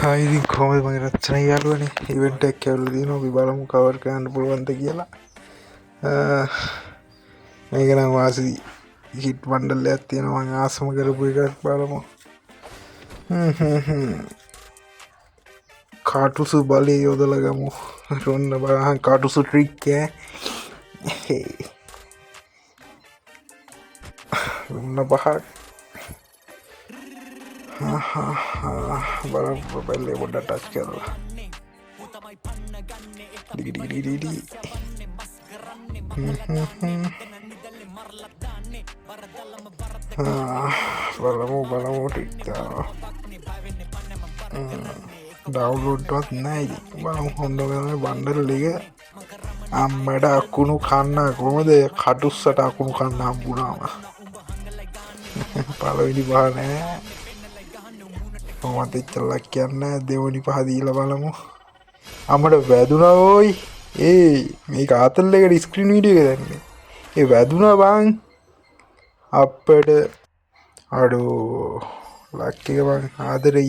ඉතින් කොහොමද මගේ රචන යාළුවනේ ඉවෙන්ට් එකක් ඇවිල්ලා තියෙනවා අපි බලමු කවර් කරන්න පුළුවන්ද කියලා මේක නම් වාසි හිට් බණ්ඩල් එකක් තියෙනවා මම ආසම කරපු එකක් බලමු කාටුසු බලේ යොදලා ගමු රොන්න බලහන් කාටුසු ට්‍රික් රොන්න පහක් බලමු බැලේ පොඩ්ඩක් ටච් කරලා බලමු ටික ඩවුන්ලෝඩ්වත් නැහැ ඉතින් බලමු හොඳ ගානේ බණ්ඩල් එක අම්මඩ අකුණු කන්න කොහොමද කටුස්සට අකුණු කන්න හම්බුනාම පළවෙනි පහ නෑ කොහොමද ඉච්චලක් කියන්නේ දෙවෙනි පහ දීලා බලමු අම්මඩ වැදුනා ඕයි මේක ආතල් එකට ස්ක්‍රීන් වීඩියෝ එක දැන්නේ ඒ වැදුනා බං අප්පට අඩෝ ලක් එක බං ආදරේ